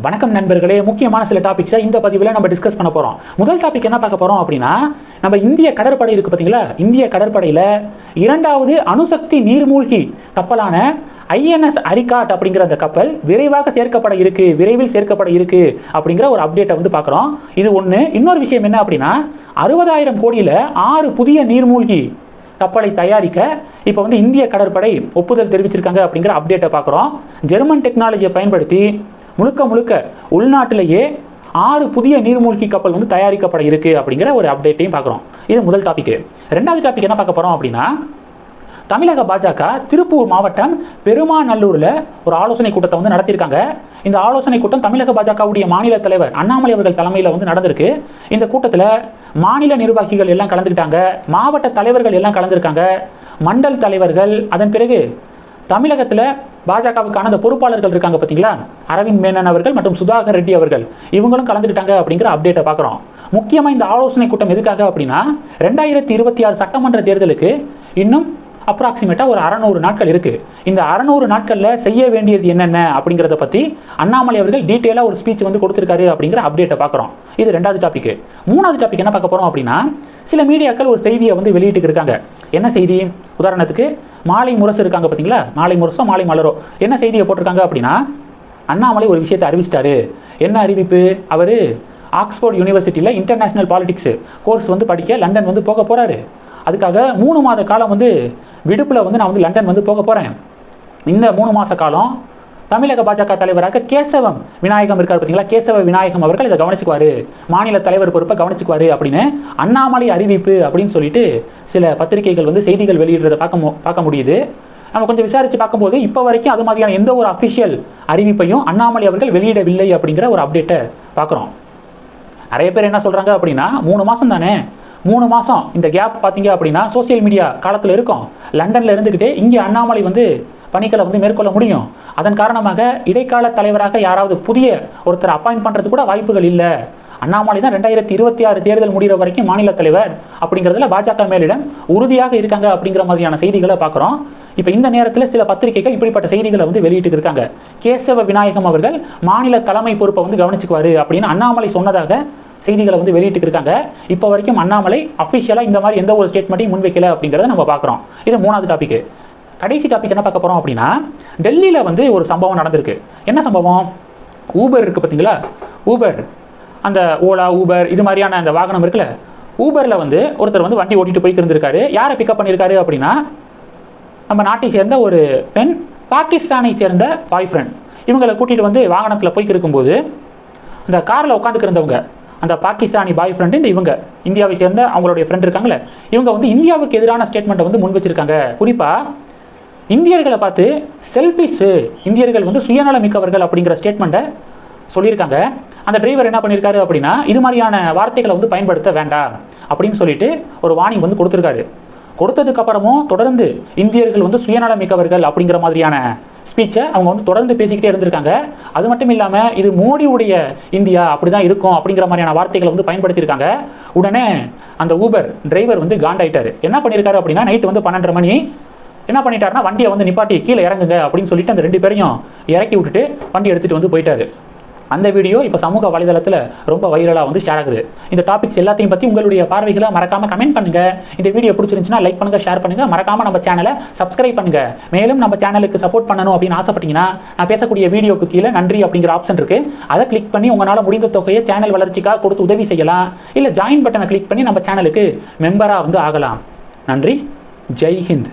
வணக்கம் நண்பர்களே, முக்கியமான சில டாபிக்ஸை இந்த பதிவில் நம்ம டிஸ்கஸ் பண்ண போகிறோம். முதல் டாபிக் என்ன பார்க்க போகிறோம் அப்படின்னா, நம்ம இந்திய கடற்படை இருக்குது பார்த்தீங்களா, இந்திய கடற்படையில் இரண்டாவது அணுசக்தி நீர்மூழ்கி கப்பலான ஐஎன்எஸ் அரிகாட் அப்படிங்கிற அந்த கப்பல் விரைவில் சேர்க்கப்பட இருக்கு அப்படிங்கிற ஒரு அப்டேட்டை வந்து பார்க்குறோம். இது ஒன்று. இன்னொரு விஷயம் என்ன அப்படின்னா, 60,000 கோடியில் 6 புதிய நீர்மூழ்கி கப்பலை தயாரிக்க இப்போ வந்து இந்திய கடற்படை ஒப்புதல் தெரிவிச்சிருக்காங்க அப்படிங்கிற அப்டேட்டை பார்க்குறோம். ஜெர்மன் டெக்னாலஜியை பயன்படுத்தி முழுக்க உள்நாட்டிலேயே 6 புதிய நீர்மூழ்கி கப்பல் வந்து தயாரிக்கப்பட இருக்கு அப்படிங்கிற ஒரு அப்டேட்டையும் பார்க்குறோம். இது முதல் டாபிக். ரெண்டாவது டாபிக் என்ன பார்க்க போகிறோம் அப்படின்னா, தமிழக பாஜக திருப்பூர் மாவட்டம் பெருமாநல்லூரில் ஒரு ஆலோசனை கூட்டத்தை வந்து நடத்தியிருக்காங்க. இந்த ஆலோசனை கூட்டம் தமிழக பாஜகவுடைய மாநில தலைவர் அண்ணாமலை அவர்கள் தலைமையில் வந்து நடந்திருக்கு. இந்த கூட்டத்தில் மாநில நிர்வாகிகள் எல்லாம் கலந்துக்கிட்டாங்க, மாவட்ட தலைவர்கள் எல்லாம் கலந்துருக்காங்க, மண்டல் தலைவர்கள், அதன் பிறகு தமிழகத்தில் பாஜகவுக்கான அந்த பொறுப்பாளர்கள் இருக்காங்க பார்த்தீங்களா, அரவிந்த் மேனன் அவர்கள் மற்றும் சுதாகர் ரெட்டி அவர்கள், இவங்களும் கலந்துக்கிட்டாங்க அப்படிங்கிற அப்டேட்டை பார்க்குறோம். முக்கியமாக இந்த ஆலோசனை கூட்டம் எதுக்காக அப்படின்னா, 2026 சட்டமன்ற தேர்தலுக்கு இன்னும் அப்ராக்சிமேட்டாக ஒரு 600 நாட்கள் இருக்குது. இந்த 600 நாட்களில் செய்ய வேண்டியது என்னென்ன அப்படிங்கிறத பற்றி அண்ணாமலை அவர்கள் டீட்டெயிலாக ஒரு ஸ்பீச் வந்து கொடுத்துருக்காரு அப்படிங்கிற அப்டேட்டை பார்க்குறோம். இது ரெண்டாவது டாபிக். மூணாவது டாபிக் என்ன பார்க்க போகிறோம் அப்படின்னா, சில மீடியாக்கள் ஒரு செய்தியை வந்து வெளியிட்டு இருக்காங்க. என்ன செய்தி? உதாரணத்துக்கு மாலை முரசு இருக்காங்க பார்த்தீங்களா, மாலை முரசோ மாலை மலரோ என்ன செய்தியை போட்டிருக்காங்க அப்படின்னா, அண்ணாமலை ஒரு விஷயத்தை அறிவிச்சிட்டாரு. என்ன அறிவிப்பு? அவர் ஆக்ஸ்போர்ட் யூனிவர்சிட்டியில் இன்டர்நேஷனல் பாலிடிக்ஸ் கோர்ஸ் வந்து படிக்க லண்டன் வந்து போக போகிறாரு. அதுக்காக 3 மாத காலம் வந்து விடுப்பில் வந்து நான் வந்து லண்டன் வந்து போக போகிறேன். இந்த 3 மாத காலம் தமிழக பாஜக தலைவராக கேசவம் விநாயகம் இருக்கார் பார்த்தீங்களா, கேசவ விநாயகம் அவர்கள் இதை கவனிச்சுக்குவார், மாநில தலைவர் பொறுப்பை கவனிச்சுக்குவார் அப்படின்னு அண்ணாமலை அறிவிப்பு அப்படின்னு சொல்லிட்டு சில பத்திரிகைகள் வந்து செய்திகள் வெளியிடுறதை பார்க்க முடியுது. நம்ம கொஞ்சம் விசாரித்து பார்க்கும்போது இப்போ வரைக்கும் அது மாதிரியான எந்த ஒரு அஃபிஷியல் அறிவிப்பையும் அண்ணாமலை அவர்கள் வெளியிடவில்லை அப்படிங்கிற ஒரு அப்டேட்டை பார்க்குறோம். நிறைய பேர் என்ன சொல்கிறாங்க அப்படின்னா, 3 மாதம் தானே, 3 மாதம் இந்த கேப் பார்த்தீங்க அப்படின்னா சோசியல் மீடியா காலத்தில் இருக்கும், லண்டனில் இருந்துக்கிட்டே இங்கே அண்ணாமலை வந்து பணிகளை வந்து மேற்கொள்ள முடியும். அதன் காரணமாக இடைக்கால தலைவராக யாராவது புதிய ஒருத்தர் அப்பாயிண்ட் பண்ணுறது கூட வாய்ப்புகள் இல்லை. அண்ணாமலை தான் 2026 தேர்தல் முடிகிற வரைக்கும் மாநில தலைவர் அப்படிங்கிறதுல பாஜக மேலிடம் உறுதியாக இருக்காங்க அப்படிங்கிற மாதிரியான செய்திகளை பார்க்குறோம். இப்போ இந்த நேரத்தில் சில பத்திரிகைகள் இப்படிப்பட்ட செய்திகளை வந்து வெளியிட்டு இருக்காங்க. கேசவ விநாயகம் அவர்கள் மாநில தலைமை பொறுப்பை வந்து கவனிச்சுக்குவார் அப்படின்னு அண்ணாமலை சொன்னதாக செய்திகளை வந்து வெளியிட்டு இருக்காங்க. இப்போ வரைக்கும் அண்ணாமலை அஃபிஷியலாக இந்த மாதிரி எந்த ஒரு ஸ்டேட்மெண்ட்டையும் முன்வைக்கல அப்படிங்கிறத நம்ம பார்க்குறோம். இது மூணாவது டாபிக். கடைசி டாபிக் என்ன பார்க்க போகிறோம் அப்படின்னா, டெல்லியில் வந்து ஒரு சம்பவம் நடந்திருக்கு. என்ன சம்பவம்? ஊபர் இருக்குது பார்த்தீங்களா, ஊபர், அந்த ஓலா ஊபர் இது மாதிரியான அந்த வாகனம் இருக்குல்ல, ஊபரில் வந்து ஒருத்தர் வந்து வண்டி ஓட்டிட்டு போய்க்கு இருந்திருக்காரு. யாரை பிக்கப் பண்ணியிருக்காரு அப்படின்னா, நம்ம நாட்டை சேர்ந்த ஒரு பெண், பாகிஸ்தானை சேர்ந்த பாய் ஃப்ரெண்ட், இவங்களை கூட்டிகிட்டு வந்து வாகனத்தில் போய்க்கு இருக்கும்போது அந்த காரில் உட்காந்துக்கிறவங்க அந்த பாகிஸ்தானி பாய் ஃப்ரெண்டு, இந்த இவங்க இந்தியாவை சேர்ந்த அவங்களுடைய ஃப்ரெண்ட் இருக்காங்களே, இவங்க வந்து இந்தியாவுக்கு எதிரான ஸ்டேட்மெண்ட்டை வந்து முன் வச்சிருக்காங்க. குறிப்பாக இந்தியர்களை பார்த்து செல்ஃபிஷ், இந்தியர்கள் வந்து சுயநலமிக்கவர்கள் அப்படிங்கிற ஸ்டேட்மெண்ட்டை சொல்லியிருக்காங்க. அந்த டிரைவர் என்ன பண்ணியிருக்காரு அப்படின்னா, இது மாதிரியான வார்த்தைகளை வந்து பயன்படுத்த வேண்டாம் அப்படின்னு சொல்லிட்டு ஒரு வார்னிங் வந்து கொடுத்துருக்காரு. கொடுத்ததுக்கப்புறமும் தொடர்ந்து இந்தியர்கள் வந்து சுயநலமிக்கவர்கள் அப்படிங்கிற மாதிரியான ஸ்பீச்சை அவங்க வந்து தொடர்ந்து பேசிக்கிட்டே இருந்திருக்காங்க. அது மட்டும் இல்லாமல் இது மோடியுடைய இந்தியா அப்படி தான் இருக்கும் அப்படிங்கிற மாதிரியான வார்த்தைகளை வந்து பயன்படுத்தியிருக்காங்க. உடனே அந்த ஊபர் டிரைவர் வந்து காண்டாயிட்டார். என்ன பண்ணியிருக்காரு அப்படின்னா, நைட்டு வந்து 12:30 மணி என்ன பண்ணிட்டாருன்னா, வண்டியை வந்து நிப்பாட்டி கீழே இறங்குங்க அப்படின்னு சொல்லிட்டு அந்த 2 பேரையும் இறக்கி விட்டுட்டு வண்டி எடுத்துகிட்டு வந்து போயிட்டாரு. அந்த வீடியோ இப்போ சமூக வலைதளத்தில் ரொம்ப வைரலாக வந்து ஷேர் ஆகுது. இந்த டாபிக்ஸ் எல்லாத்தையும் பற்றி உங்களுடைய பார்வைகளை மறக்காமல் கமெண்ட் பண்ணுங்கள். இந்த வீடியோ பிடிச்சிருந்துச்சுன்னா லைக் பண்ணுங்கள், ஷேர் பண்ணுங்கள், மறக்காமல் நம்ம சேனலை சப்ஸ்கிரைப் பண்ணுங்கள். மேலும் நம்ம சேனலுக்கு சப்போர்ட் பண்ணணும் அப்படின்னு ஆசைப்பட்டீங்கன்னா, நான் பேசக்கூடிய வீடியோக்கு கீழே நன்றி அப்படிங்கிற ஆப்ஷன் இருக்குது, அதை கிளிக் பண்ணி உங்களால் முடிந்த தொகையை சேனல் வளர்ச்சிக்காக கொடுத்து உதவி செய்யலாம். இல்லை ஜாயின் பட்டனை கிளிக் பண்ணி நம்ம சேனலுக்கு மெம்பராக வந்து ஆகலாம். நன்றி. ஜெய் ஹிந்த்.